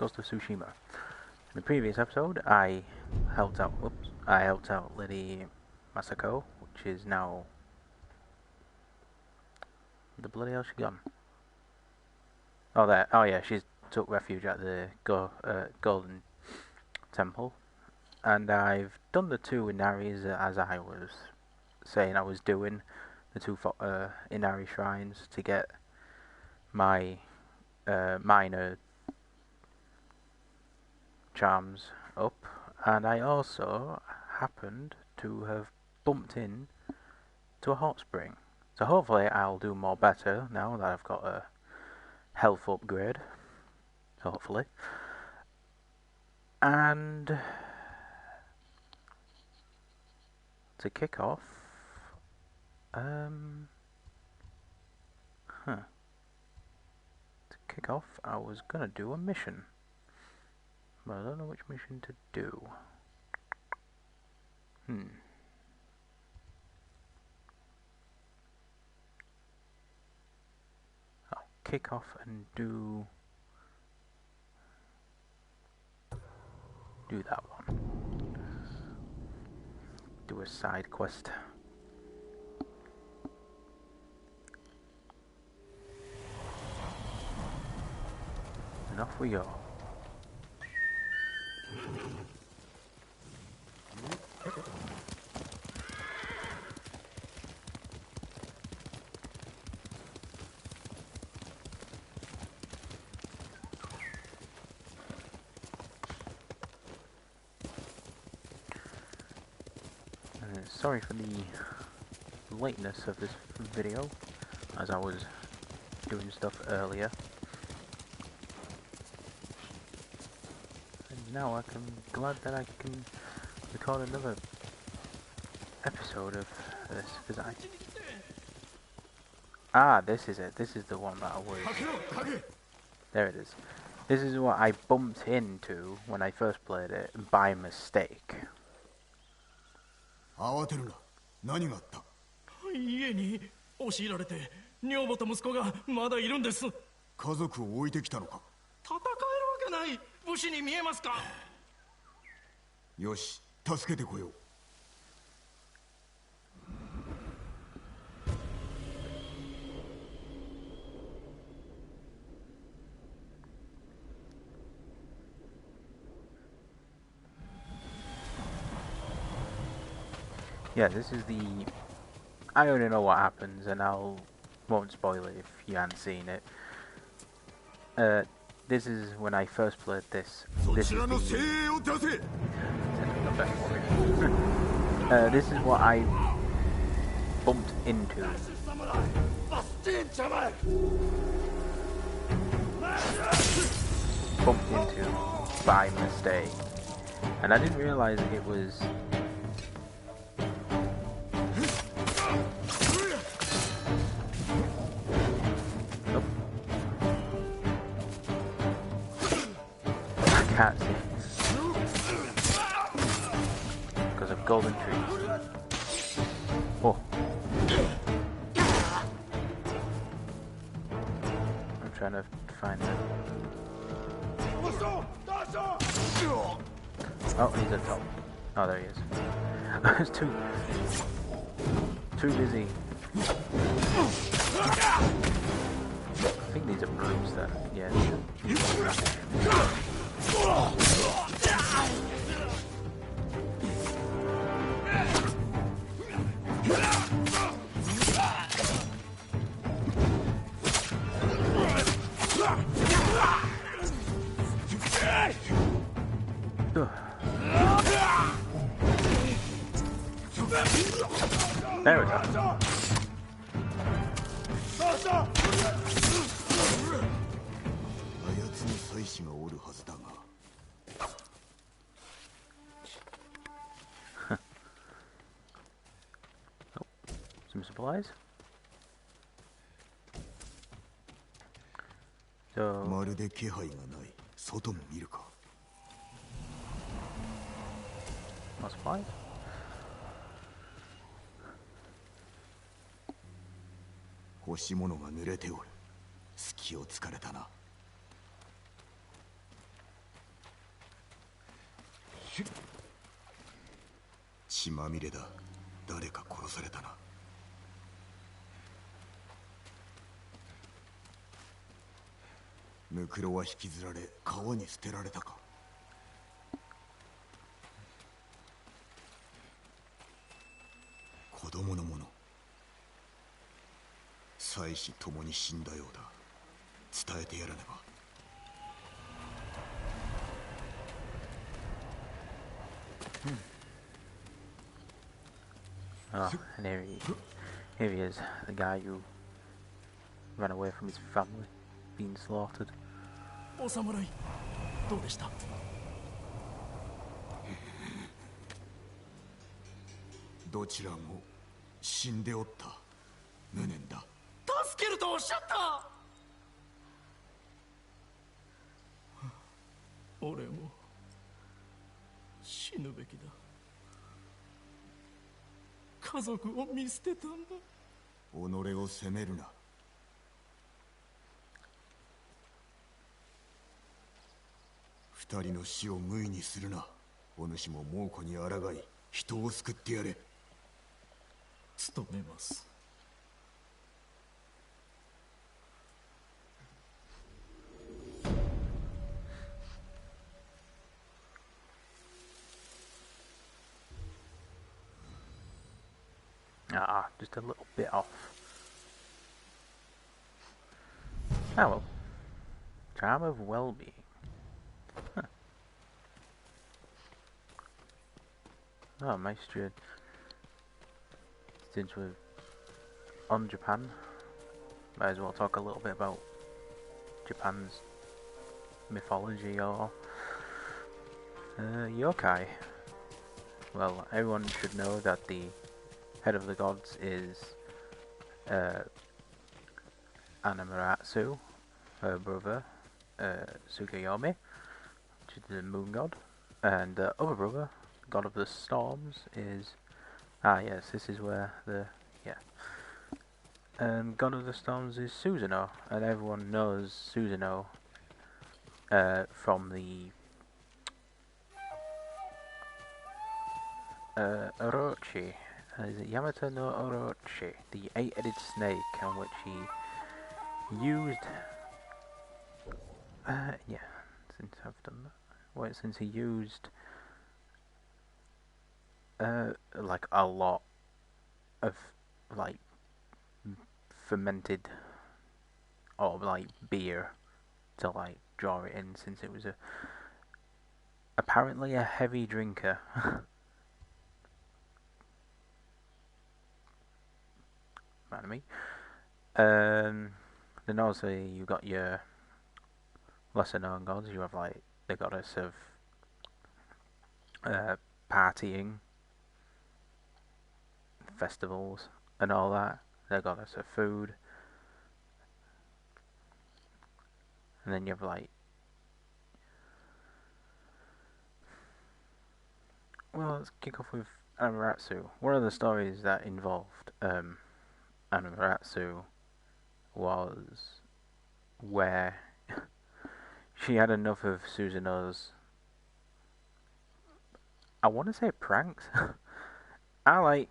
Ghost of Tsushima. In the previous episode, I helped out Lady Masako, which is now... the bloody hell she gone? Oh, there. Oh, yeah, she's took refuge at the Golden Temple. And I've done the two Inaris as I was saying I was doing. The two Inari shrines to get my minor charms up. And I also happened to have bumped in to a hot spring. So hopefully I'll do more better now that I've got a health upgrade. Hopefully. And to kick off, I was gonna do a mission, but I don't know which mission to do. I'll kick off and do that one. Do a side quest. And off we go. Sorry for the lateness of this video, as I was doing stuff earlier. And now I'm glad that I can record another episode of this, because this is it. This is the one that I was... There it is. This is what I bumped into when I first played it by mistake. 慌てるな。何があった？家に押し入られて女房と息子がまだいるんです。家族を置いてきたのか？戦えるわけない。武士に見えますか？よし、助けてこよう。Yeah, this is the... I already know what happens, and won't spoil it if you haven't seen it. This is when I first played this. This is this is what I bumped into. By mistake. And I didn't realize it was... Can't see because of golden trees. Oh, I'm trying to find it. Oh, he's at top. Oh, there he is. I was too busy. I think these are brutes then. Yeah. There we go. Some supplies. So more supplies. 干し物が濡れておる。隙を突かれたな。血まみれだ。誰か殺されたな。ムクロは引きずられ川に捨てられたか。子供のもの。妻子ともに死んだようだ。伝えてやらねば。Oh, and here he is, the guy who ran away from his family, being slaughtered. お侍どうでした？どちらも死んでおった。無念だ。助けるとおっしゃった。俺も死ぬべきだ。家族を見捨てたんだ。己を責めるな。二人の死を無意にするな。お主も猛虎に抗い人を救ってやれ。努めます。Ah, just a little bit off. Oh well. Charm of well-being. Huh. Oh, Maestro. Since we're on Japan, might as well talk a little bit about Japan's mythology or yokai. Well, everyone should know that the head of the gods is Amaterasu, her brother Tsukuyomi, which is the moon god, and the other brother, god of the storms, is yes, this is where the god of the storms is Susanoo, and everyone knows Susanoo from the Orochi. Is it Yamato no Orochi, the 8-headed snake, on which he used yeah, since I've done that. Wait, since he used like a lot of like fermented or like beer to like draw it in, since it was apparently a heavy drinker. Pardon me. Then also you got your lesser known gods. You have like the goddess of partying, festivals, and all that. The goddess of food. And then you have like, well, let's kick off with Amaterasu. One of the stories that involved Amaterasu was where she had enough of Susanoo's, I want to say pranks. I like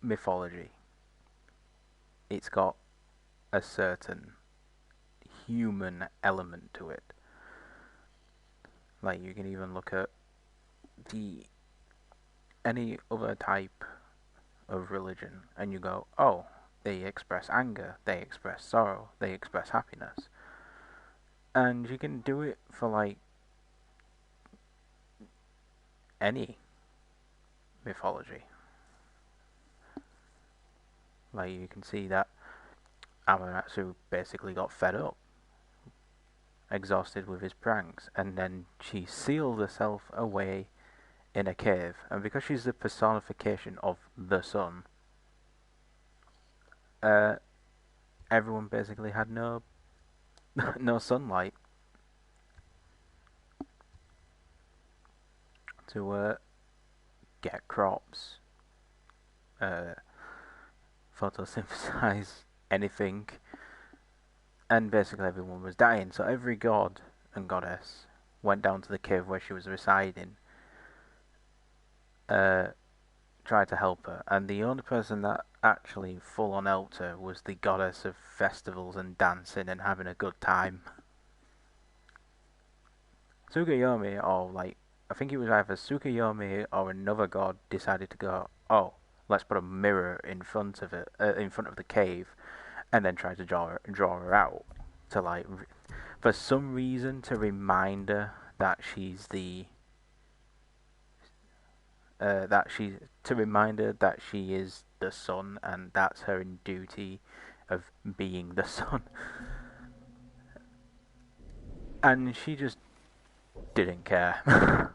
mythology. It's got a certain human element to it. Like, you can even look at any other type of religion and you go, oh, they express anger, they express sorrow, they express happiness. And you can do it for like any mythology. Like, you can see that Amaterasu basically got fed up, exhausted with his pranks, and then she sealed herself away in a cave. And because she's the personification of the sun, everyone basically had no no sunlight to get crops, photosynthesize anything, and basically everyone was dying. So every god and goddess went down to the cave where she was residing tried to help her, and the only person that actually full-on helped her was the goddess of festivals and dancing and having a good time. Tsukuyomi, or like, I think it was either Tsukuyomi or another god, decided to go, oh, let's put a mirror in front of it, in front of the cave, and then try to draw her out to like, for some reason, to remind her that she's the, to remind her that she is the sun, and that's her duty of being the sun. And she just didn't care.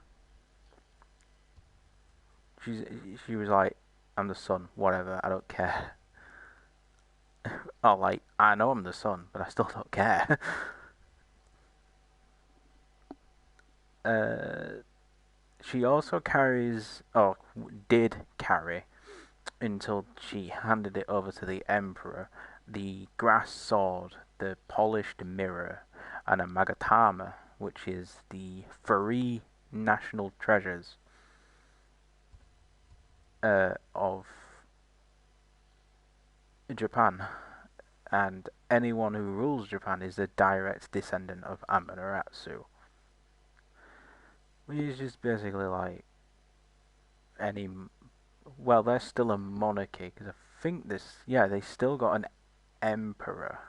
She was like, I'm the sun, whatever, I don't care. Oh, like, I know I'm the sun, but I still don't care. She also carries, or did carry, until she handed it over to the Emperor, the grass sword, the polished mirror, and a magatama, which is the 3 national treasures of Japan. And anyone who rules Japan is a direct descendant of Amaterasu. Which is just basically like any... Well, they're still a monarchy, because I think this... Yeah, they still got an emperor.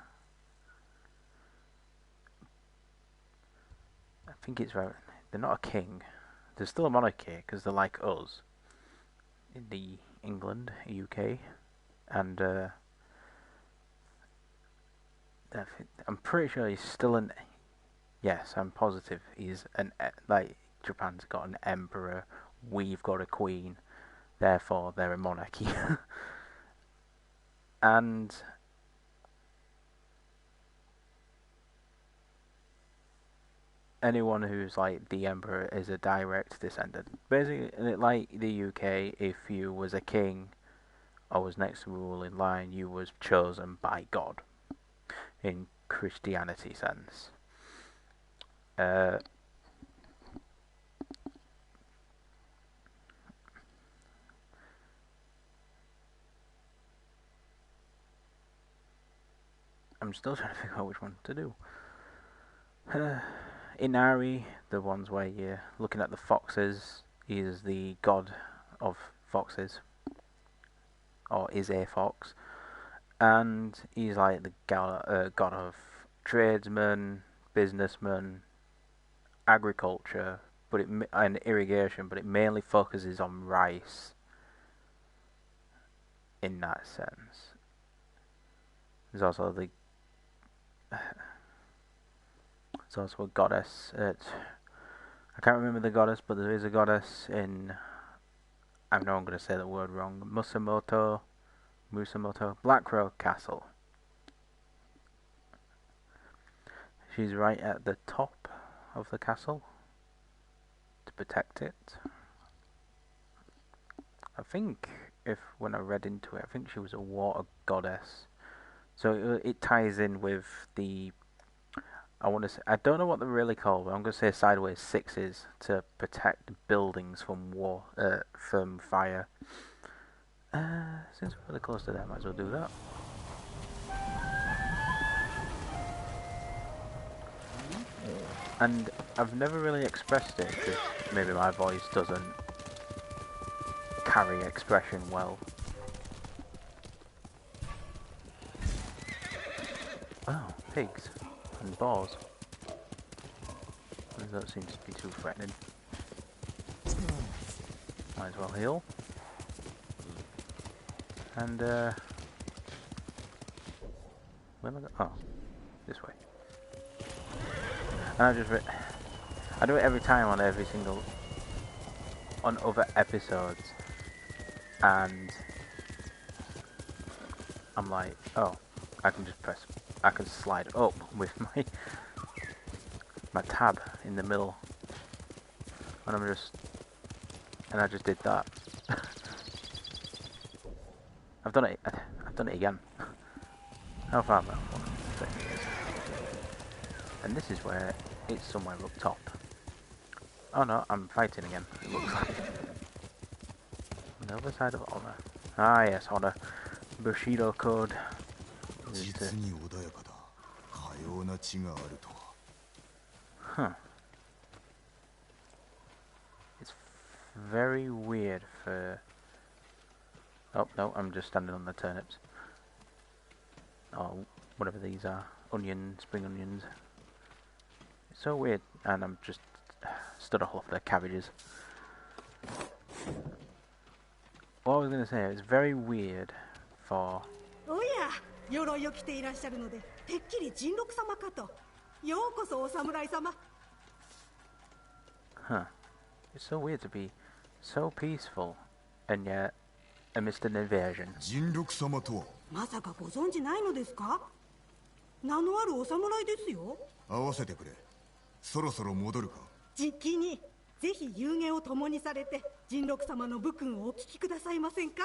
I think it's right. They're not a king. They're still a monarchy, because they're like us. In the England, UK. And, I'm pretty sure he's still an... Yes, I'm positive he's an... Like, Japan's got an emperor, we've got a queen, therefore they're a monarchy. And... anyone who's like the emperor is a direct descendant. Basically, like the UK, if you was a king or was next to rule in line, you was chosen by God in Christianity sense. I'm still trying to figure out which one to do. Inari, the ones where you're looking at the foxes, is the god of foxes, or is a fox, and he's like the god of tradesmen, businessmen, agriculture, and irrigation, but it mainly focuses on rice in that sense. There's also the there's also a goddess. I can't remember the goddess, but there is a goddess in... I know I'm going to say the word wrong. Musamoto, Blackrow Castle. She's right at the top of the castle to protect it. I think, when I read into it, I think she was a water goddess. So it ties in with the... I want to say, I don't know what they're really called, but I'm going to say sideways sixes to protect buildings from from fire. Since we're really close to that, I might as well do that. And I've never really expressed it, because maybe my voice doesn't carry expression well. Oh, pigs. And boars. That seems to be too threatening. Might as well heal. And where am I going? Oh, this way. And I do it every time on other episodes, and I'm like, oh, I can slide up with my tab in the middle, and I just did that. I've done it again. How far am I? And this is where it's somewhere up top. Oh no, I'm fighting again, it looks like. the other side of honor. Ah, yes, honor. Bushido code. Is to... 実に穏やかだ。かような地があるとは。Huh. It's very weird for... Oh, no, I'm just standing on the turnips. Oh, whatever these are. Onions, spring onions. It's so weird. And I'm just stood off the cabbages. What I was going to say, it's very weird for... Oh yeah! 鎧を着ていらっしゃるので、てっきり人禄様かと。ようこそお侍様。Huh. It's so weird to be so peaceful and yet amidst an invasion. 人禄様とはまさかご存知ないのですか？名のあるお侍ですよ。合わせてくれ。そろそろ戻るか。じきにぜひ遊戯を共にされて人禄様の武訓をお聞きくださいませんか？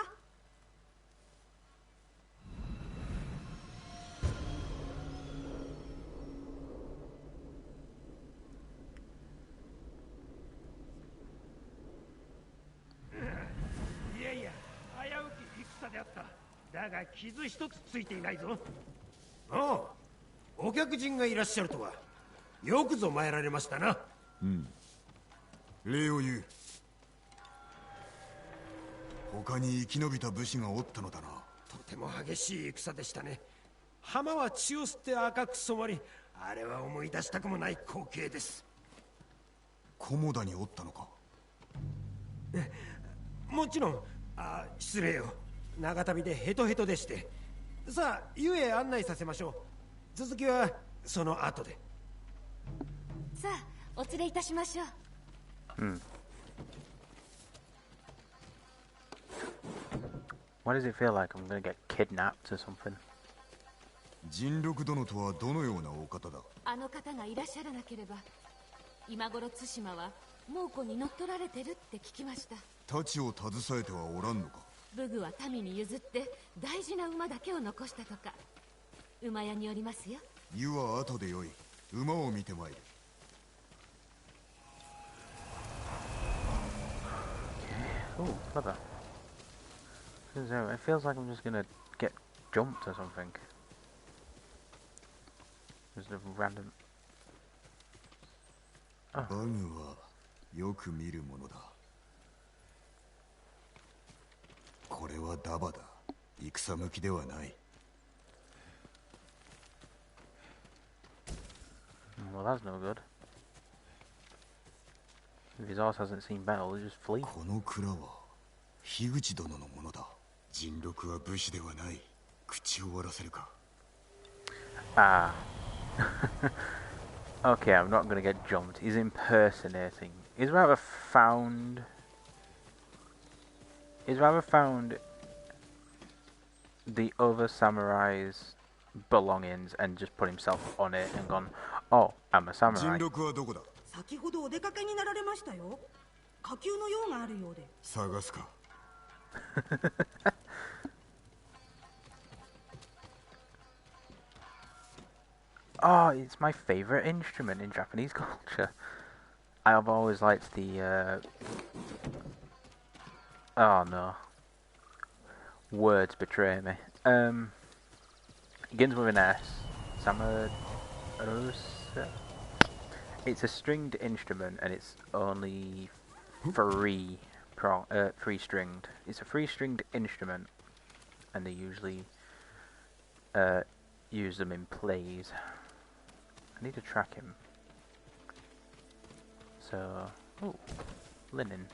いやいや、危うき戦であった。だが傷一つついていないぞ。ああ、お客人がいらっしゃるとは。よくぞ参られましたな。うん。礼を言う。他に生き延びた武士がおったのだな。とても激しい戦でしたね。浜は血を吸って赤く染まり、あれは思い出したくもない光景です。菰田におったのか。もちろん。失礼よ。長旅でヘトヘトでして。さあ、湯へ案内させましょう。続きはその後で。さあ、お連れいたしましょう。Why does it feel like I'm gonna get kidnapped or something? 人禄殿とはどのようなお方だ。あの方がいらっしゃらなければ、今頃対馬は猛虎に乗っ取られてるって聞きました。太刀を携えてはおらんのか。武具は民に譲って大事な馬だけを残したとか。馬屋によりますよ。湯は後でよい。馬を見てまいる。Oh, clever. It feels like I'm just gonna get jumped or something. Just a random... バグはよく見るものだ。これはダバだ。戦向きではない。Well, that's no good. If his horse hasn't seen battle, he'll just flee. この蔵は樋口殿のものだ。人禄は武士ではない。口を割らせるか。Ah. Okay, I'm not gonna get jumped. He's impersonating. He's rather found the other samurai's belongings and just put himself on it and gone, oh, I'm a samurai. 人禄はどこだ。先ほどお出かけになられましたよ。火球の用があるようで。探すか。Oh, it's my favorite instrument in Japanese culture. I've always liked the oh no. Words betray me. Begins with an S. Samarosa. It's a stringed instrument and it's only three stringed. It's a three-stringed instrument, and they usually use them in plays. I need to track him. So, oh, linen.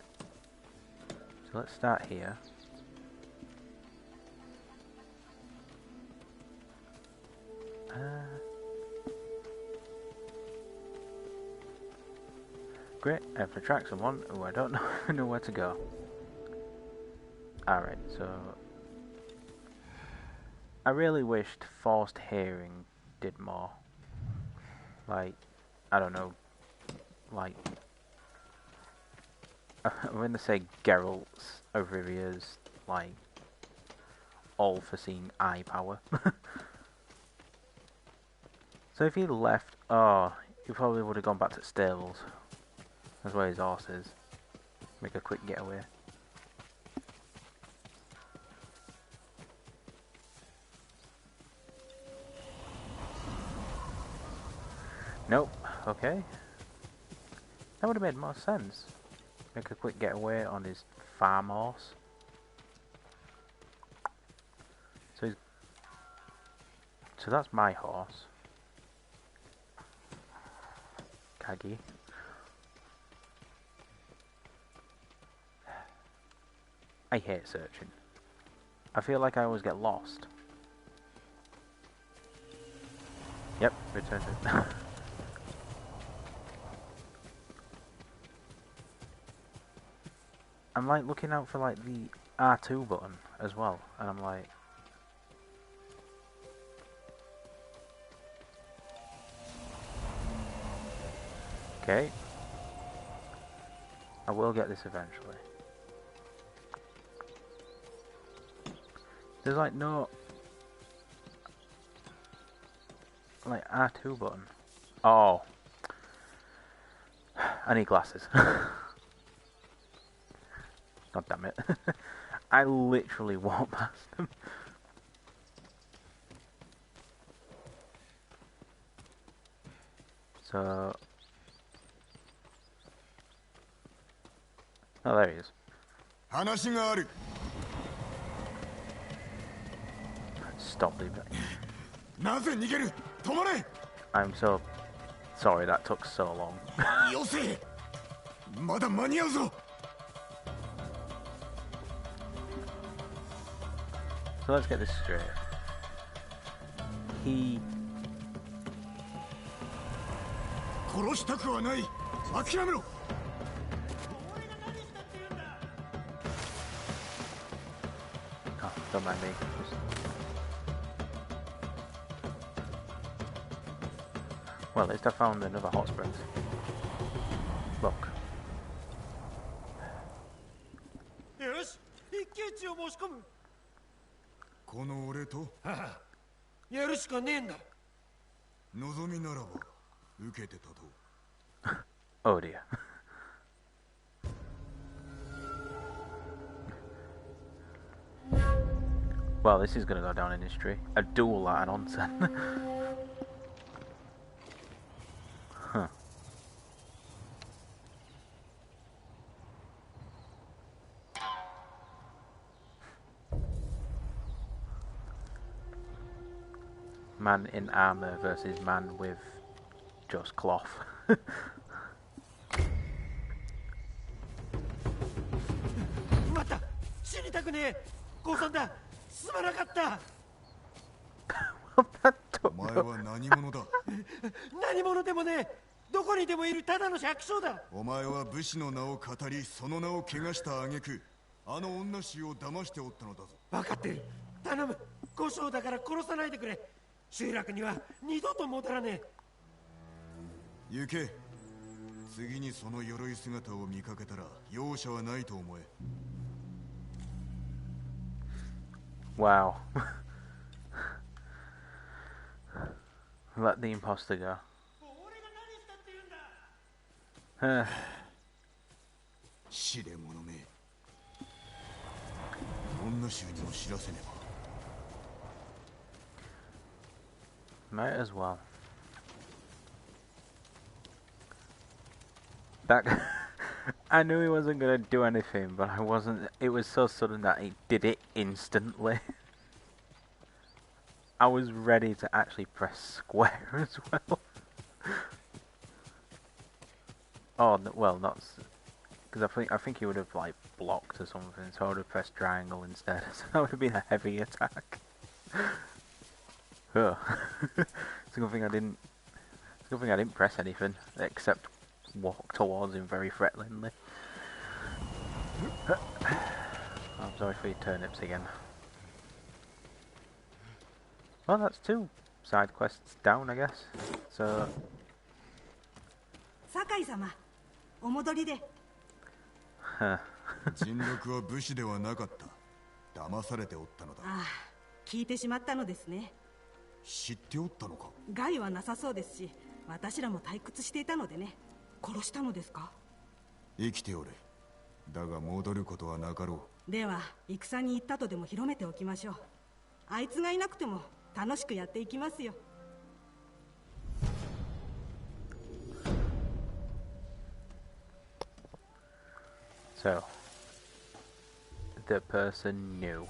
So let's start here. Great, I have to track someone who I don't know where to go. Alright, so I really wished forced hearing did more. Like, I don't know, like, I'm gonna say Geralt's of Rivia's, like, all-foreseeing eye power. So if he left, oh, he probably would have gone back to the stables. That's where his horse is. Make a quick getaway. Nope. Okay. That would have made more sense. Make a quick getaway on his farm horse. So that's my horse. Kagi. I hate searching. I feel like I always get lost. Yep, return to... I'm like looking out for like the R2 button as well, and I'm like... Okay. I will get this eventually. There's like no... like R2 button. Oh. I need glasses. God damn it. I literally walked past them. So... oh, there he is. Stop leaving. I'm so sorry that took so long. So let's get this straight. He... oh, don't mind me. Well, at least I found another hot springs. Look. よし、一騎打ちを申し込む。この俺とやるしかねえんだ。望みならば受けてたと。Oh dear. Well, this is gonna go down in history. A duel at an onsen. Huh. Man in armor versus man with just cloth. また死にたくねえ。降参だ。すまなかった。お前は何者だ。何者でもねえ。どこにでもいるただの百姓だ。お前は武士の名を語り、その名を汚した挙句、あの女衆を騙しておったのだぞ。分かってる。頼む。小姓だから殺さないでくれ。集落には二度と戻らねえ。行け。次にその鎧姿を見かけたら容赦はないと思え。Wow. Let the imposter go. 知れ者め。女衆にも知らせねば。 Might as well. That I knew he wasn't gonna do anything, but I wasn't. It was so sudden that he did it instantly. I was ready to actually press square as well. Oh no, well, not because I think he would have like blocked or something, so I would have pressed triangle instead. So that would have been a heavy attack. Oh. It's a good thing I didn't. It's a good thing I didn't press anything except walk towards him very threateningly. I'm sorry for your turnips again. Well, that's 2 side quests down, I guess. So. 酒井様、お戻りで。人禄は武士ではなかった。騙されておったのだ。ああ、聞いてしまったのですね。知っておったのか。害はなさそうですし、私らも退屈していたのでね。殺したのですか。生きておれ。だが戻ることはなかろう。では戦に行ったとでも広めておきましょう。あいつがいなくても楽しくやっていきますよ。So, the person knew.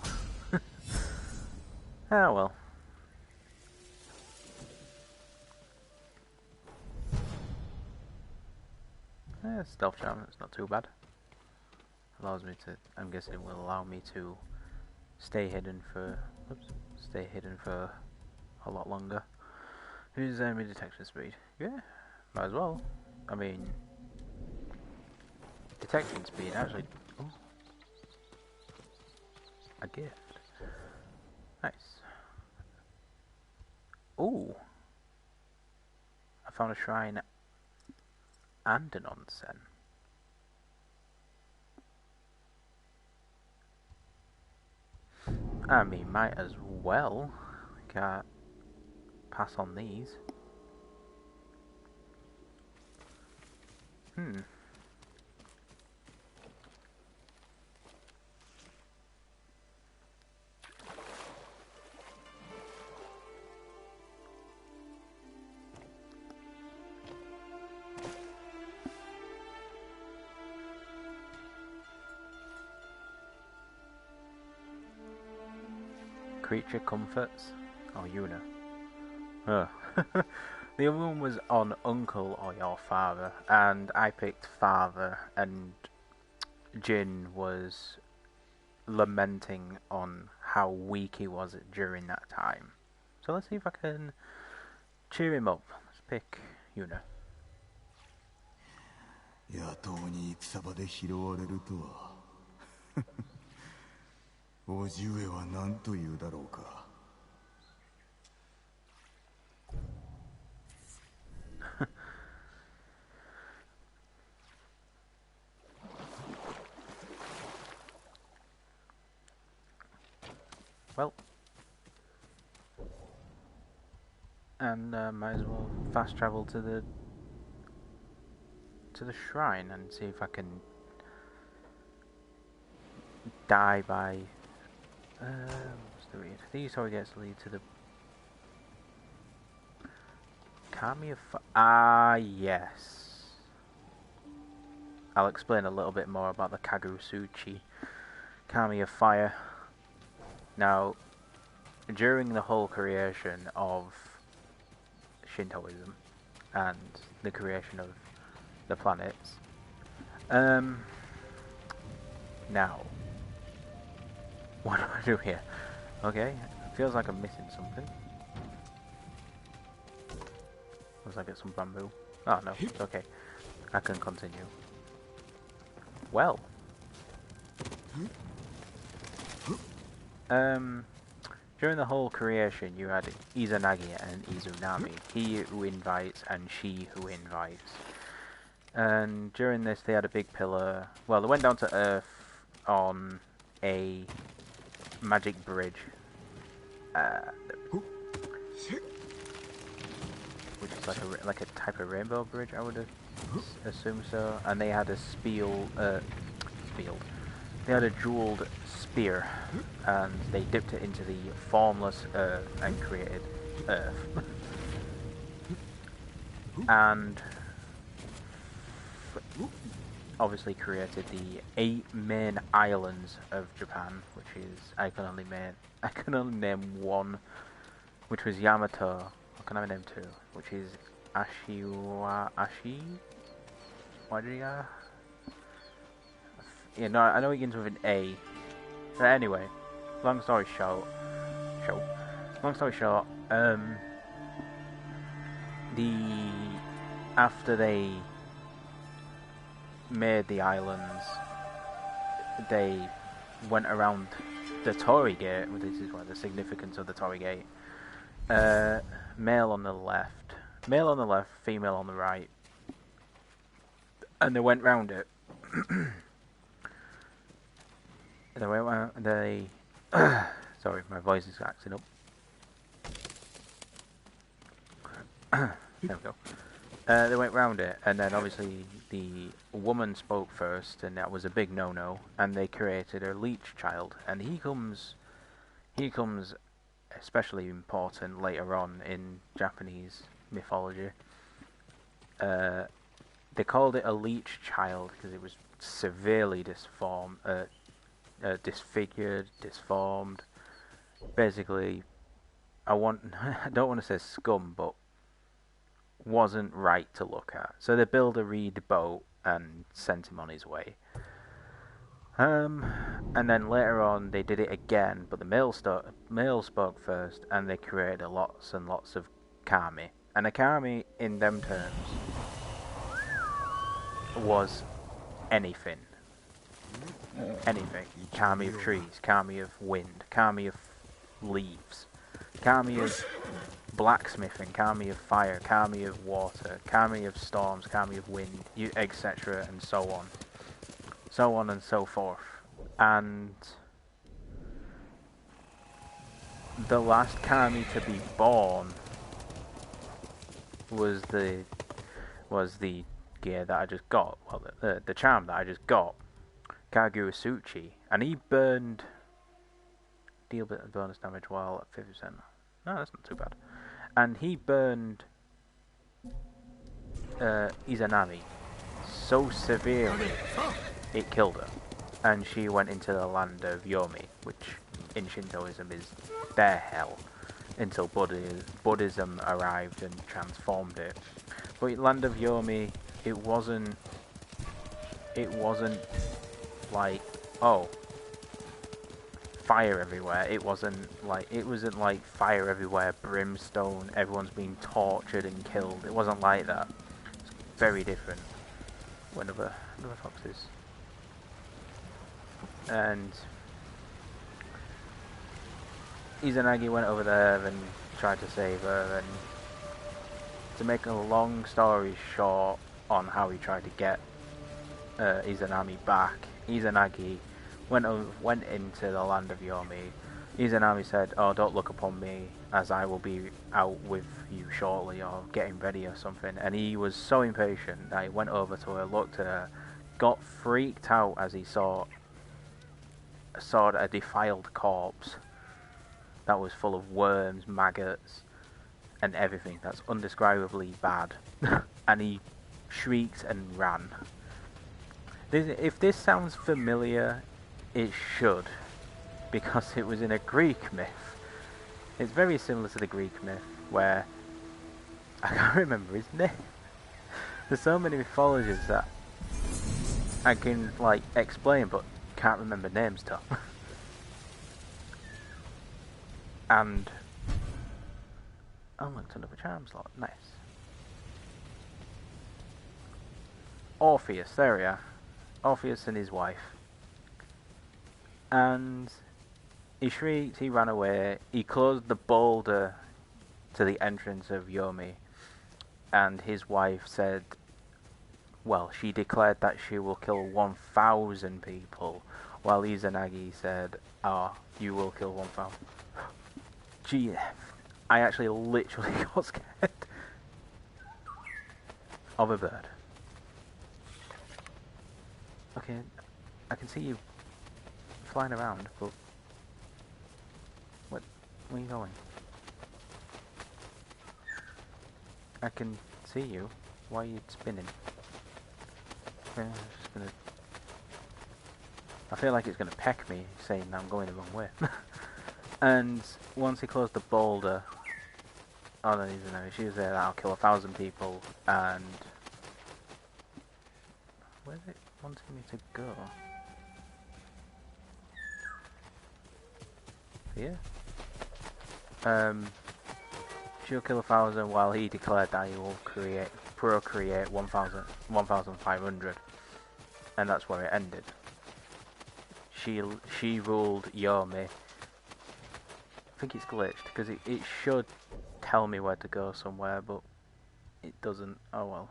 Ah, well. Stealth charm, that's not too bad. Allows me to, I'm guessing it will allow me to stay hidden for, a lot longer. Who's enemy detection speed? Yeah, might as well. I mean, detection speed actually. Oh, a gift. Nice. Ooh, I found a shrine and an onsen. I mean, might as well. Can't pass on these. Creature comforts? Oh, Yuna. Oh. The other one was on uncle or your father, and I picked father, and Jin was lamenting on how weak he was during that time. So let's see if I can cheer him up. Let's pick Yuna. 野党に戦場で拾われるとは叔父上は何と言うだろうか Well, and might as well fast travel to the shrine and see if I can die by. What's the read? These targets lead to the Kami of yes. I'll explain a little bit more about the Kagusuchi Kami of Fire. Now, during the whole creation of Shintoism and the creation of the planets, now, what do I do here? Okay, it feels like I'm missing something. Looks like it's some bamboo. Oh no, it's okay. I can continue. Well. During the whole creation you had Izanagi and Izunami. He who invites and she who invites. And during this they had a big pillar. Well, they went down to Earth on a magic bridge. Which is like a type of rainbow bridge, I would assume so. And they had a they had a jeweled spear, and they dipped it into the formless earth and created Earth. And obviously created the 8 main islands of Japan, which is I can only name one, which was Yamato. What can I name 2? Which is Ashi? Why did I? Yeah, no, I know it begins with an A. But anyway, long story short, after they made the islands, they went around the Torii Gate. This is the significance of the Torii Gate. Male on the left, female on the right, and they went round it. Sorry, my voice is acting up. There we go. They went round it, and then obviously the woman spoke first, and that was a big no-no. And they created a leech child, and he comes especially important later on in Japanese mythology. they called it a leech child because it was severely disfigured, disformed. Basically, I don't want to say scum, but wasn't right to look at. So they built a reed boat and sent him on his way. And then later on they did it again, but the male spoke first, and they created lots and lots of kami. And a kami, in them terms, was anything. Anything. Kami of trees, kami of wind, kami of leaves, kami of blacksmithing, kami of fire, kami of water, kami of storms, kami of wind, etc. and so on. So on and so forth. And the last kami to be born was the gear that I just got. Well, the charm that I just got, Kaguya-Suchi, and he burned. Deal bit of bonus damage while at 50%. No, that's not too bad. And he burned Izanami so severely it killed her, and she went into the land of Yomi, which in Shintoism is their hell, until Buddhism arrived and transformed it. But land of Yomi, it wasn't like, oh, fire everywhere. It wasn't like fire everywhere, brimstone, everyone's being tortured and killed. It wasn't like that. It's very different. Another foxes. And Izanagi went over there and tried to save her, and to make a long story short on how he tried to get Izanami back, Izanagi went into the land of Yomi. Izanami said, "Oh, don't look upon me, as I will be out with you shortly, or getting ready or something." And he was so impatient that he went over to her, looked at her, got freaked out as he saw a defiled corpse that was full of worms, maggots, and everything that's undescribably bad. And he shrieked and ran. If this sounds familiar, it should, because it was in a Greek myth. It's very similar to the Greek myth, where I can't remember his name. There's so many mythologies that I can explain, but can't remember names to. And unlocked another charm slot. Nice. Orpheus, there we are. Orpheus and his wife. And he shrieked, he ran away, he closed the boulder to the entrance of Yomi, and his wife said, well, she declared that she will kill 1,000 people, while Izanagi said, "Oh, you will kill 1,000. Gee, I actually literally got scared of a bird. Okay, I can see you flying around, but where are you going? I can see you. Why are you spinning? Okay, I feel like it's gonna peck me, saying I'm going the wrong way. And once he closed the boulder, oh no, she was there. I'll kill 1,000 people. And where's it wanting me to go? Here. She'll kill 1,000, while he declared that he will procreate 1,500, and that's where it ended. She ruled Yomi. I think it's glitched, because it should tell me where to go somewhere, but it doesn't. Oh well,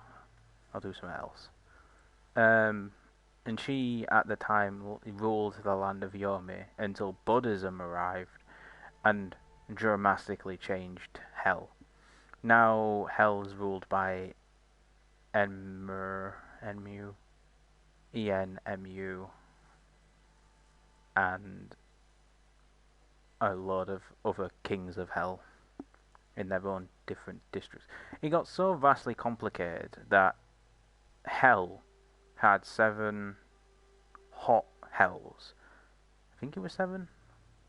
I'll do something else. And she, at the time, ruled the land of Yomi until Buddhism arrived and dramatically changed Hell. Now Hell is ruled by Enmu, ENMU, and a lot of other kings of Hell in their own different districts. It got so vastly complicated that hell had 7 hot hells. I think it was 7,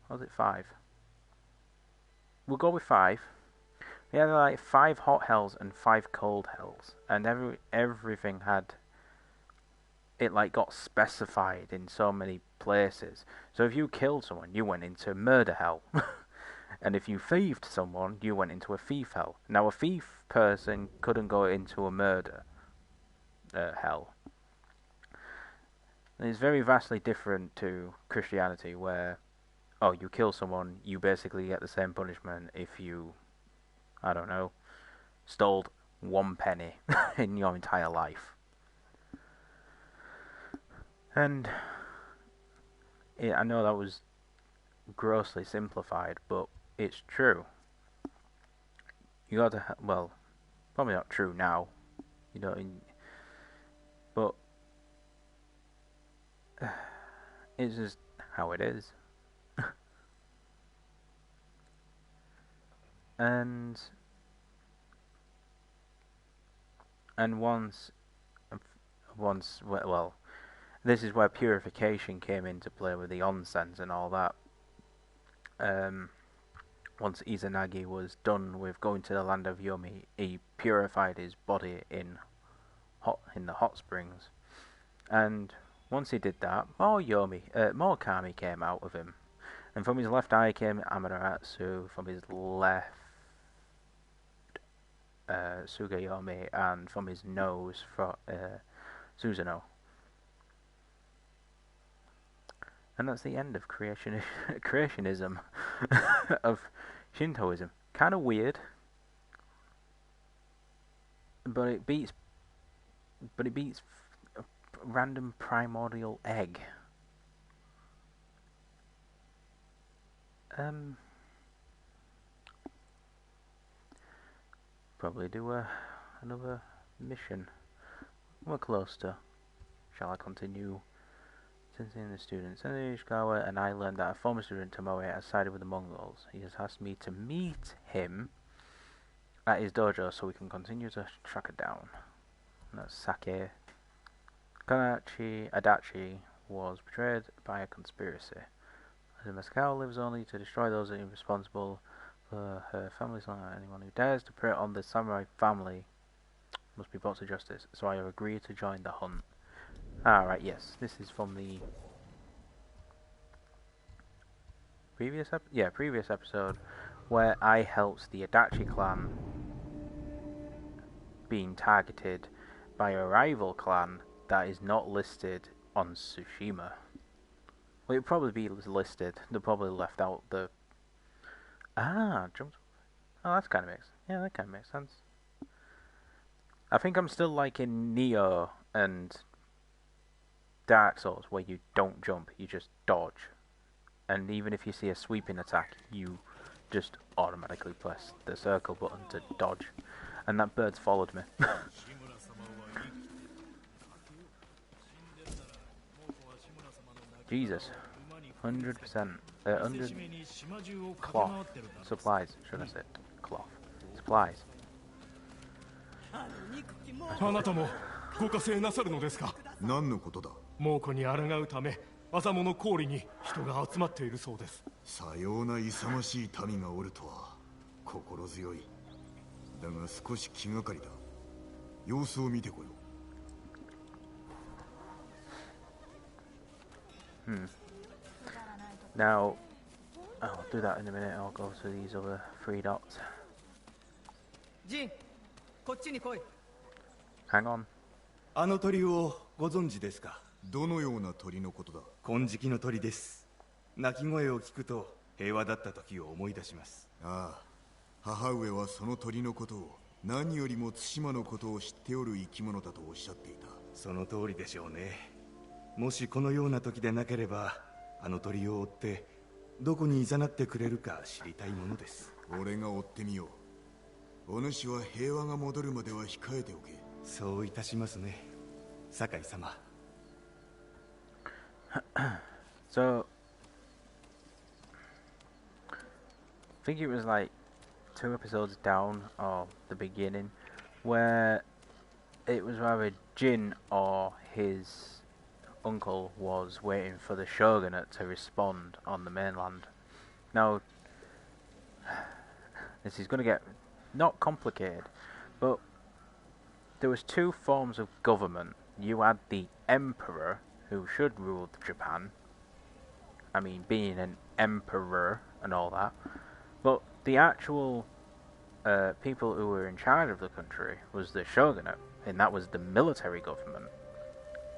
or was it 5? We'll go with 5. We had like 5 hot hells and 5 cold hells, and everything had it like got specified in so many places. So if you killed someone, you went into murder hell, and if you thieved someone, you went into a thief hell. Now a thief person couldn't go into a murder hell. And it's very vastly different to Christianity, where you kill someone, you basically get the same punishment if you, I don't know, stole 1 penny in your entire life. And I know that was grossly simplified, but it's true. You got to, well, probably not true now, you know, but it's just how it is. And once, well, this is where purification came into play with the onsen and all that. Once Izanagi was done with going to the land of Yomi, he purified his body in the hot springs, and once he did that, more Kami came out of him, and from his left eye came Amaterasu, from his left Tsugayomi, and from his nose Susanoo. And that's the end of creationism of Shintoism. Kind of weird, but it beats a random primordial egg. Probably do another mission. We're close to. Shall I continue? Since in the students, in Ishikawa, and I learned that a former student, Tomoe, has sided with the Mongols. He has asked me to meet him at his dojo so we can continue to track it down. And that's Sake. Adachi was betrayed by a conspiracy. Lady Masako lives only to destroy those that are responsible for her family's life. Anyone who dares to prey on the samurai family must be brought to justice. So I have agreed to join the hunt. Right, yes, this is from the previous episode where I helped the Adachi clan being targeted by a rival clan that is not listed on Tsushima. Well, it'll probably be listed. They probably left out the jumped. Oh, that's kind of makes. Yeah, that kind of makes sense. I think I'm still like in Neo and Dark Souls, where you don't jump, you just dodge, and even if you see a sweeping attack, you just automatically press the circle button to dodge. And that bird's followed me. Jesus, 100%, 100 cloth supplies. Should I say cloth supplies? あなたもご加勢なさるのですか。何のことだ。猛虎に抗うため朝物氷に人が集まっているそうです。さような勇ましい民がおるとは心強い。だが少し気がかりだ。様子を見てこよう。Now, I'll do that in a minute. I'll go to these other 3 dots. ジン、こっちに来い。 Hang on. あの鳥をご存知ですか。どのような鳥のことだ。金色の鳥です。鳴き声を聞くと平和だった時を思い出します。ああ、母上はその鳥のことを何よりも対馬のことを知っておる生き物だとおっしゃっていた。その通りでしょうね。もしこのような時でなければあの鳥を追ってどこに誘ってくれるか知りたいものです。俺が追ってみよう。お主は平和が戻るまでは控えておけ。そういたしますね、酒井様。So, I think it was like 2 episodes down, or the beginning, where it was rather Jin or his uncle was waiting for the shogunate to respond on the mainland. Now, this is going to get not complicated, but there was two forms of government. You had the emperor, who should rule Japan. I mean, being an emperor and all that. But the actual people who were in charge of the country was the shogunate, and that was the military government.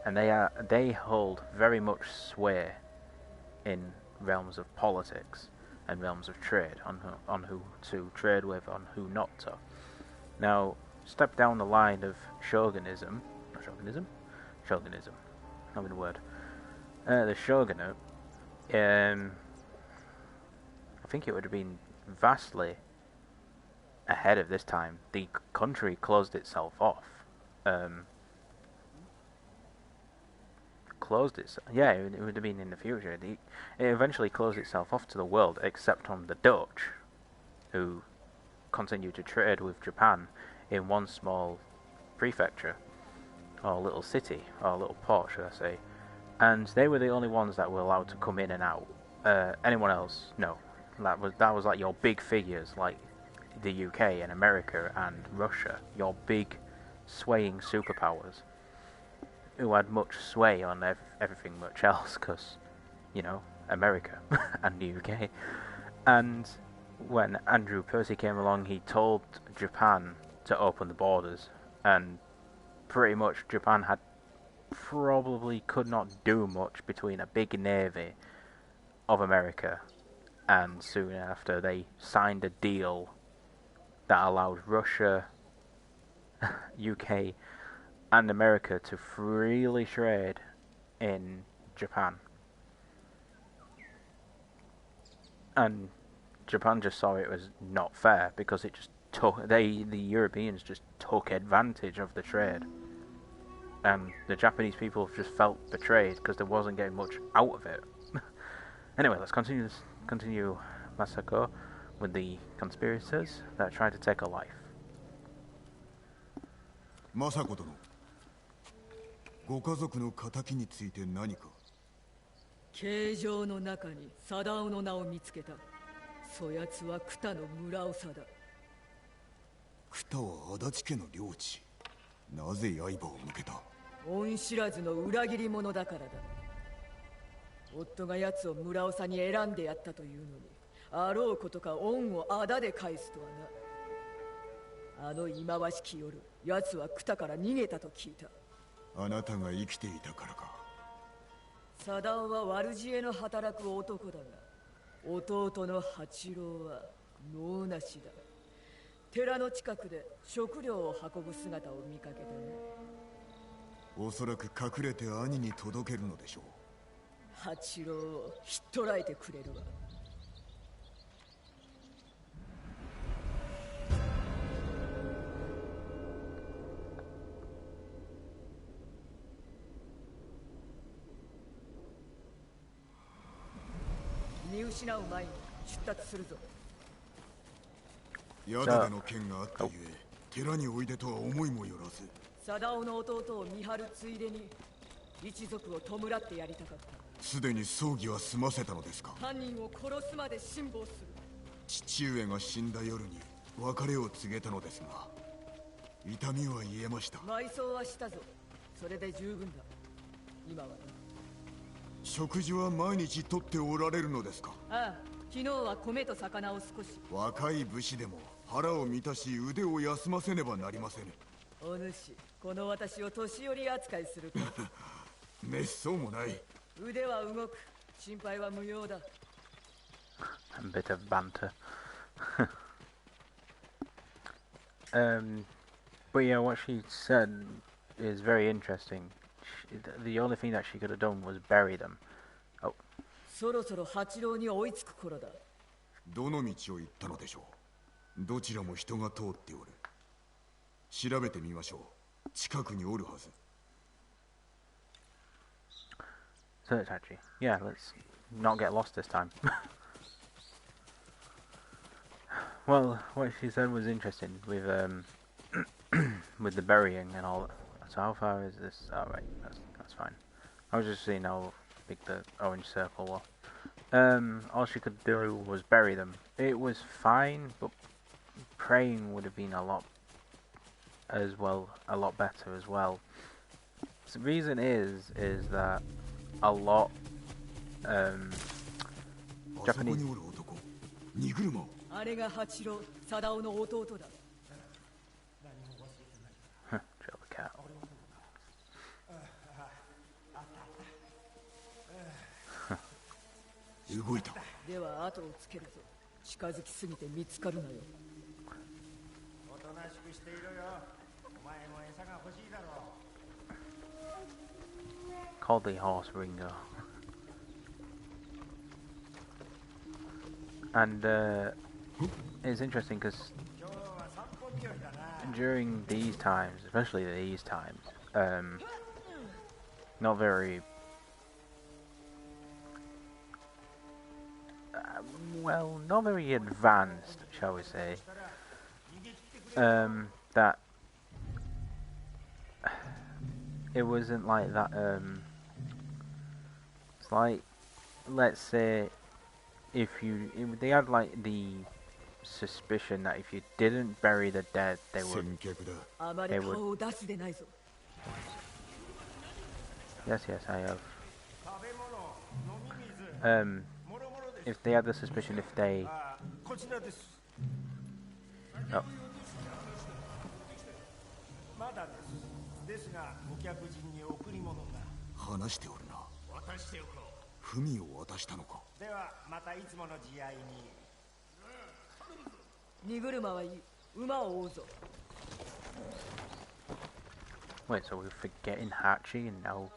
And they hold very much sway in realms of politics and realms of trade, on who to trade with, on who not to. Now, step down the line of shogunism, not in a word. The shogunate, I think it would have been vastly ahead of this time. The country closed itself off. It would have been in the future. It eventually closed itself off to the world, except on the Dutch, who continued to trade with Japan in one small prefecture, or little city, or little port, should I say. And they were the only ones that were allowed to come in and out. Anyone else, no. That was like your big figures, like the UK and America and Russia, your big swaying superpowers, who had much sway on everything much else, because, you know, America and the UK. And when Andrew Percy came along, he told Japan to open the borders, and pretty much Japan probably could not do much between a big navy of America, and soon after they signed a deal that allowed Russia, UK and America to freely trade in Japan. And Japan just saw it was not fair, because it just the Europeans just took advantage of the trade. And the Japanese people just felt betrayed because they wasn't getting much out of it. Anyway, let's continue Masako with the conspirators that tried to take her life. Masako 殿、ご家族の仇について何か。形状の中に貞夫の名を見つけた。そやつは九田の村長だ。九田は足立家の領地。なぜ刃を向けた。恩知らずの裏切り者だからだ。夫が奴を村長に選んでやったというのに、あろうことか恩をあだで返すとはな。あの忌まわしき夜、奴は九田から逃げたと聞いた。あなたが生きていたからか。貞夫は悪知恵の働く男だが、弟の八郎は能なしだ。寺の近くで食料を運ぶ姿を見かけたね。おそらく隠れて兄に届けるのでしょう。八郎をひっ捕らえてくれるわ。見失う前に出立するぞ。宿での件があったゆえ、寺においでとは思いもよらず。貞夫の弟を見張るついでに一族を弔ってやりたかった。すでに葬儀は済ませたのですか。犯人を殺すまで辛抱する。父上が死んだ夜に別れを告げたのですが、痛みは癒えました。埋葬はしたぞ。それで十分だ。今はな。食事は毎日とっておられるのですか。ああ、昨日は米と魚を少し。若い武士でも腹を満たし腕を休ませねばなりませぬ。お主、この私を年寄り扱いするか。めっそうもない。腕は動く。心配は無用だ。A bit of banter. But yeah, what she said is very interesting. The only thing that she could have done was bury them. Oh. そろそろ八郎に追いつく頃だ。どの道を行ったのでしょう。どちらも人が通っておる。調べてみましょう。近くにおるはず。Search actually. Yeah, let's not get lost this time. Well, what she said was interesting with with the burying and all So how far is this? Oh right, that's fine. I was just seeing how big the orange circle was. All she could do was bury them. It was fine, but praying would have been a lot better as well. So the reason is that a lot Japanese. あれが八郎、貞夫の弟だ。 Drill the cat. 動いた。では後をつけるぞ。近づきすぎて見つかるなよ。おとなしくしていろよ。お前も餌が欲しいだろう。 Called the horse Ringo. And it's interesting because during these times, especially these times, not very not very advanced, shall we say. That it wasn't like that. It's like, let's say, if they had like the suspicion that if you didn't bury the dead, they would. Yes, I have. If they had the suspicion, if they. Oh. 話しておるな。渡しておこう。文を渡したのか。ではまたいつもの慈愛に。荷車はいい。馬を追うぞ。 Wait, so we're forgetting Hachi and now.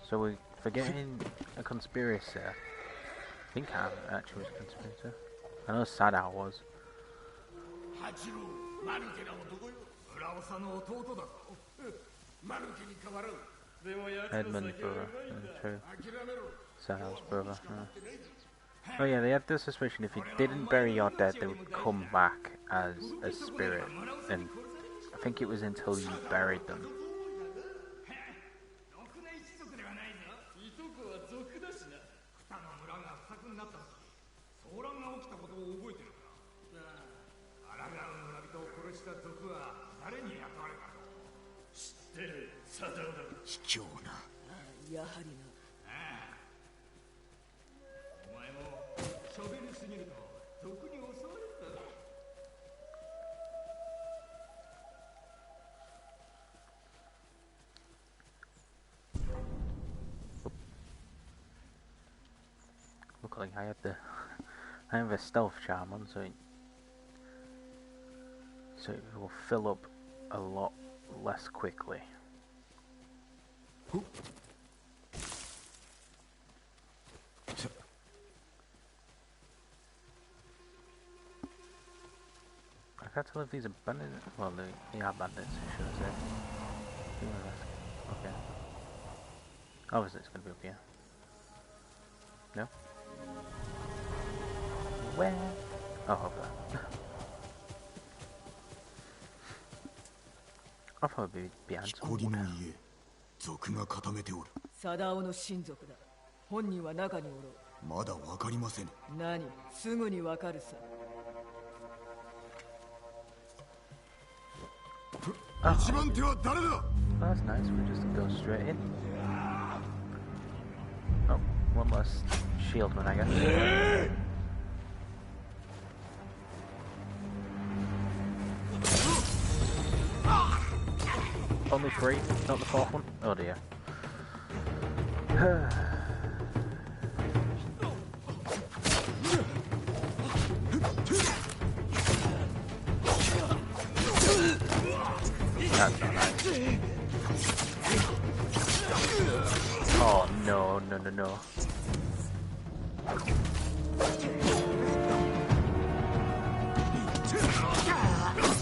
So we're forgetting a conspirator. I think Hachi was a conspirator. I know Sadao was. Edmund's brother, true. Sadao's brother. Oh yeah, they had the suspicion if you didn't bury your dead, they would come back as a spirit. And I think it was until you buried them. Look like I have a stealth charm on, so it will fill up a lot less quickly. I can't tell if these are bandits. Well, they are bandits, should I say? Okay. Obviously, it's gonna be up here. No? Where? Oh, over there. I'll probably be behind someone. 貞夫の親族だ。本人は中におろう。まだわかりません。何？すぐにわかるさ。一番手は誰だ? That's nice, we just go straight in. Oh, one less shieldman, I guess. Only 3, not the 4th one? Oh dear. That's not nice. Oh no.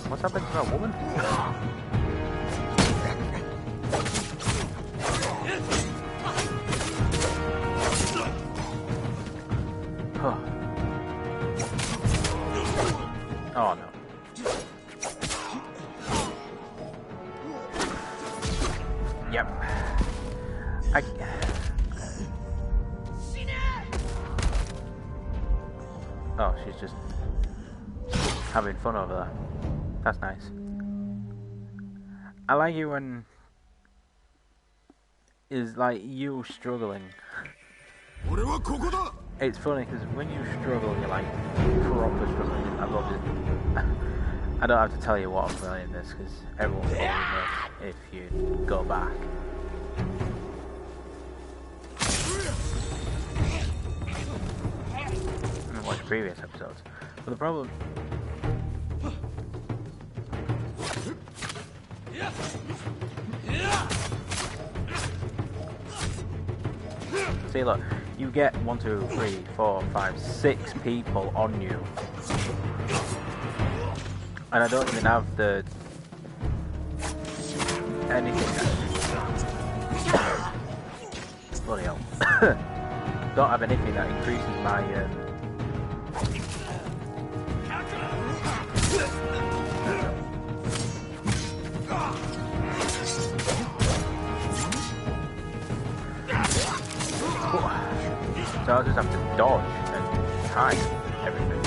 What's happened to that woman? Oh no. Yep. Oh, she's just having fun over there. That's nice. I like you when is like you struggling. It's funny because when you struggle, you're like proper struggling. I love it. I don't have to tell you what I'm playing this because everyone will know if you go back. And watch previous episodes. But the problem. See, look, you get 1, 2, 3, 4, 5, 6 people on you, and I don't even have the anything. Bloody hell! Don't have anything that increases my. So I'll just have to dodge and hide everything.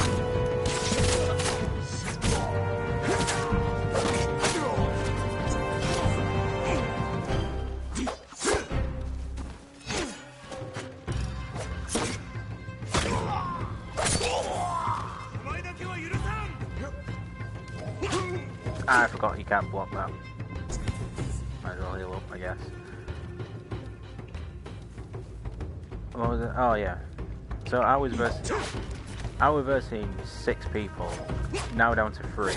I forgot you can't block that. Might as well heal up, I guess. What was it? Oh yeah. So I was versing 6 people, now down to 3.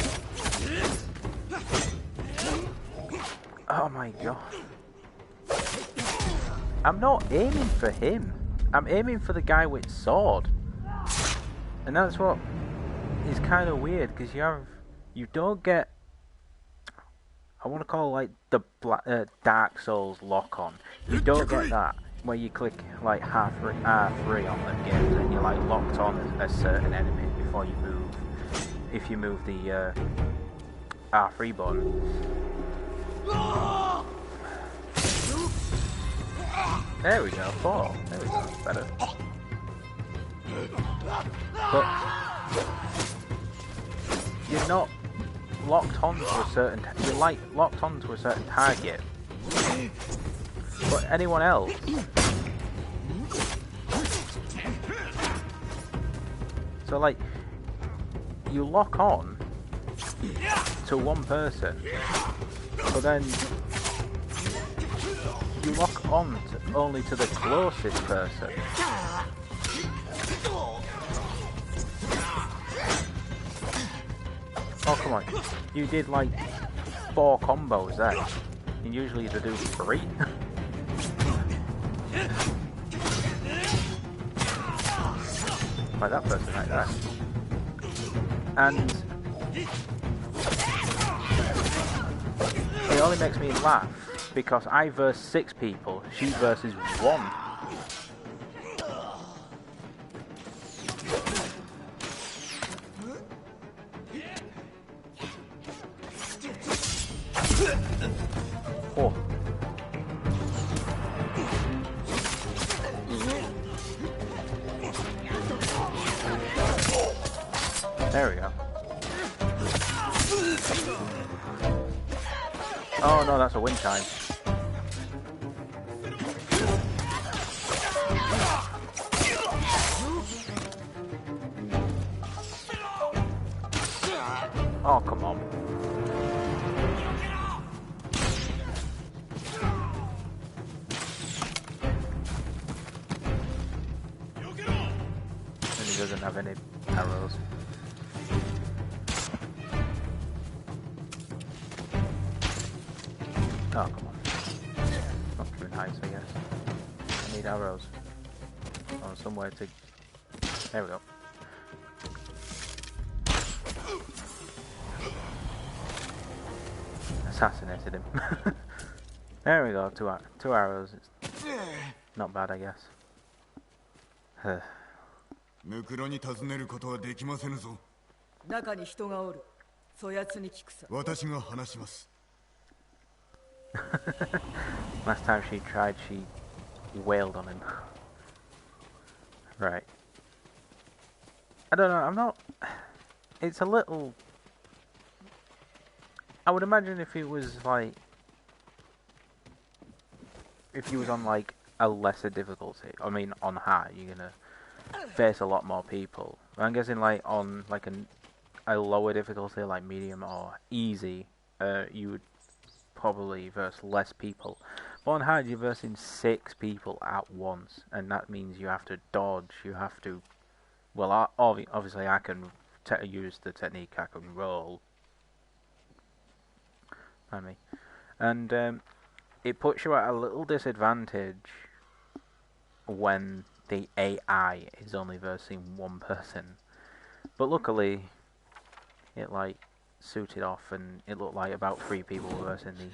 Oh my god. I'm not aiming for him. I'm aiming for the guy with sword. And that's what is kind of weird, because you don't get, I want to call like the Dark Souls lock on. You don't get that where you click like R3 on the games and you're like locked on a certain enemy before you move. If you move the R3 button. There we go, 4. There we go, that's better. But you're not locked onto a certain. You're like locked onto a certain target. But anyone else, so like you lock on to one person, but then you lock on only to the closest person. Oh come on, you did like 4 combos there, and usually you do 3. Like that person like that. And it only makes me laugh because I verse 6 people, she versus 1. Oh. There we go. Oh no, that's a wind chime. Oh, come on. And he doesn't have any arrows. Oh, come on. Not too nice, I guess. I need arrows. Oh, somewhere to... There we go. Assassinated him. There we go, 2 arrows. It's not bad, I guess. ムクロに尋ねることはできませぬぞ。中に人がおる。そやつに聞くさ。私が話します。Last time she tried, she wailed on him. Right. I don't know, I'm not... It's a little... I would imagine if it was like... If you was on like a lesser difficulty, I mean on hard, you're gonna face a lot more people. I'm guessing like on like a lower difficulty, like medium or easy, you would probably verse less people. But on hard, you're versing 6 people at once, and that means you have to dodge. You have to. Well, obviously, I can use the technique. I can roll. Pardon me, and it puts you at a little disadvantage when the AI is only versing 1 person. But luckily, it like suited off, and it looked like about 3 people were versing the.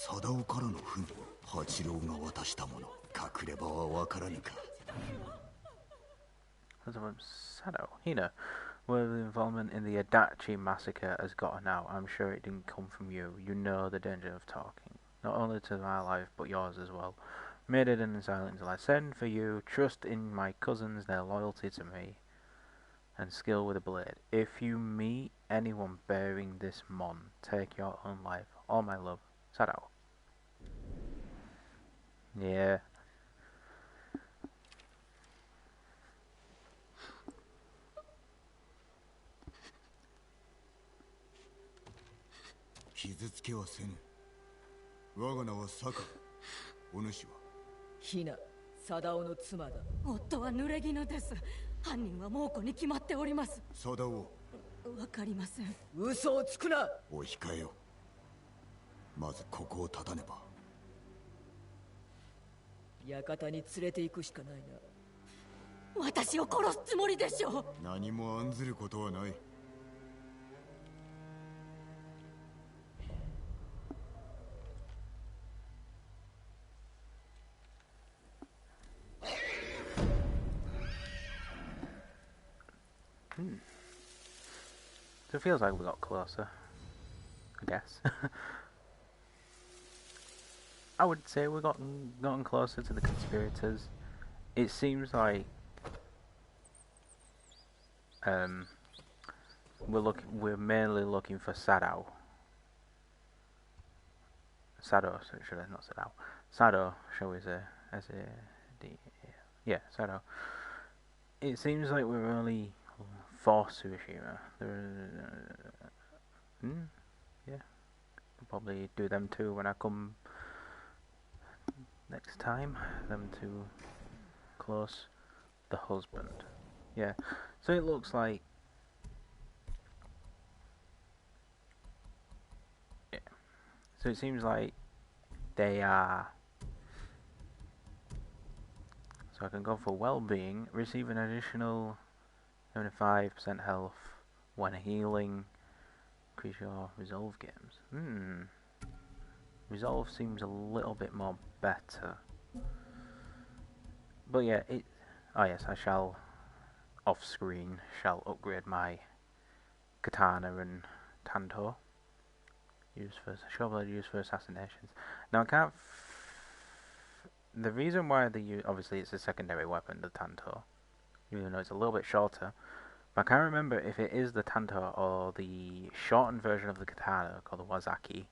貞夫からの文八郎が渡したもの隠れ場はわからぬか Sado, Hina, where the involvement in the Adachi massacre has gotten out. I'm sure it didn't come from you. You know the danger of talking, not only to my life but yours as well. Made it in silence till I send for you. Trust in my cousins, their loyalty to me, and skill with a blade. If you meet anyone bearing this mon, take your own life. All my love, Sado. Yeah. Hina, Sadaoの妻だ。夫は濡れ衣です。犯人は猛虎に決まっております。貞夫わかりません。嘘をつくな。お控えよまずここを立たねば館に連れて行くしかないな。私を殺すつもりでしょう。何も案ずることはない So it feels like we got closer, I guess. I would say we've gotten closer to the conspirators. It seems like we're mainly looking for Sado. Sado, should I not Sado? Sado, shall we say? Yeah, Sado. It seems like we're only for Tsushima. Yeah, I'll probably do them too when I come next time. Them to close the husband. Yeah, so it looks like. Yeah, so it seems like they are. So I can go for well-being, receive an additional 75% health when healing, increase your resolve games. Resolve seems a little bit more better. But yeah, oh yes, I shall, off-screen, shall upgrade my katana and tanto. Shovel used for assassinations. Now I can't. The reason why they use, obviously it's a secondary weapon, the tanto, even though it's a little bit shorter. But I can't remember if it is the tanto or the shortened version of the katana called the wazaki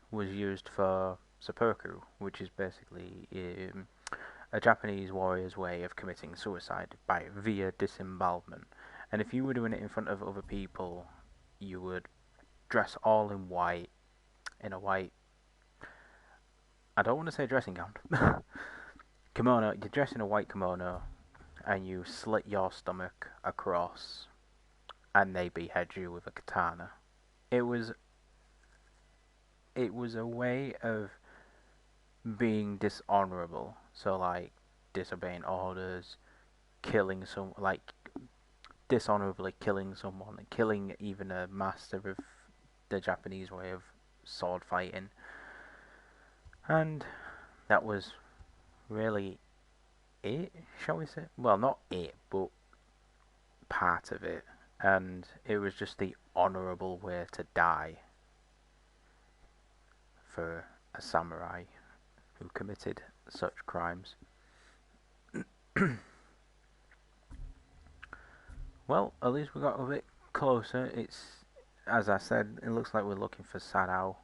was used for seppuku, which is basically a Japanese warrior's way of committing suicide via disembowelment. And if you were doing it in front of other people, you would dress all in white, in a white, I don't want to say dressing gown, kimono. You dress in a white kimono, and you slit your stomach across, and they behead you with a katana. It was a way of being dishonorable. So like disobeying orders, killing dishonorably killing someone, and killing even a master of the Japanese way of sword fighting. And that was really it, shall we say? Well, not it, but part of it. And it was just the honourable way to die for a samurai who committed such crimes. Well, at least we got a bit closer. It's, as I said, it looks like we're looking for Sado.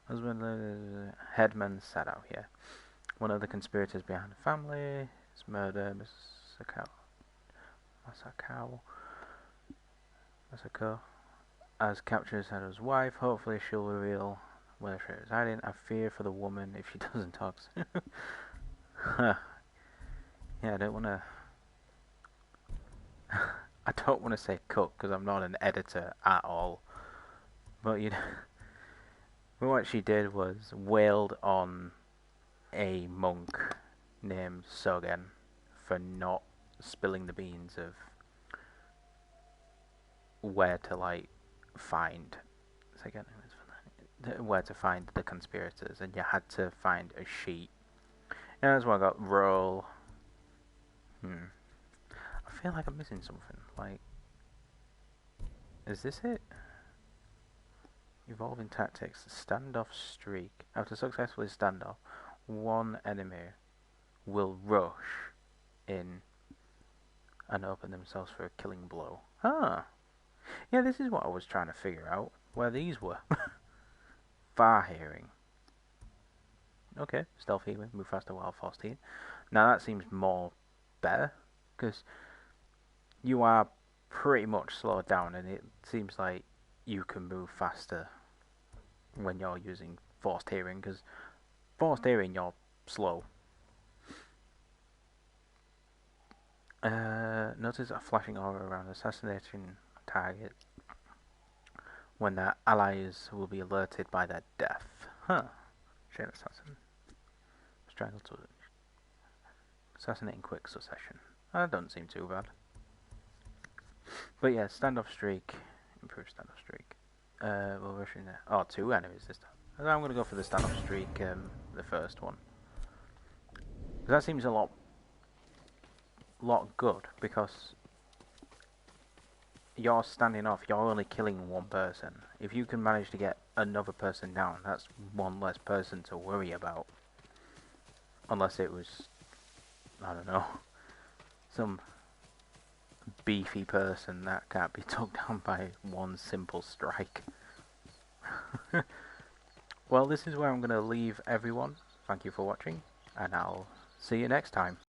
Husband, Headman Sado, yeah. One of the conspirators behind the family. His murder, Masako has captured Sado's wife. Hopefully she'll reveal where she is hiding. I fear for the woman if she doesn't talk. Yeah, I don't want to... I don't want to say cut because I'm not an editor at all. But you know, what she did was wailed on a monk named Sogen for not spilling the beans of where to find the conspirators, and you had to find a sheet. And that's why I got roll. I feel like I'm missing something. Like, is this it? Evolving tactics. Standoff streak. After successfully standoff, one enemy will rush in and open themselves for a killing blow. Ah. Yeah, this is what I was trying to figure out. Where these were. Far hearing. Okay, stealth healing, move faster while forced healing. Now that seems more better, because you are pretty much slowed down, and it seems like you can move faster when you're using forced hearing, because forced hearing you're slow. Notice a flashing aura around assassinating target when their allies will be alerted by their death. Huh. Chain assassin. Strangle to assassinate in quick succession. That doesn't seem too bad. But yeah, standoff streak. Improved standoff streak. We'll rush in there. Oh, 2 enemies this time. I'm going to go for the standoff streak, the first one. That seems a lot good, because you're standing off, you're only killing one person. If you can manage to get another person down, that's one less person to worry about. Unless it was, I don't know, some beefy person that can't be took down by one simple strike. Well, this is where I'm going to leave everyone. Thank you for watching, and I'll see you next time.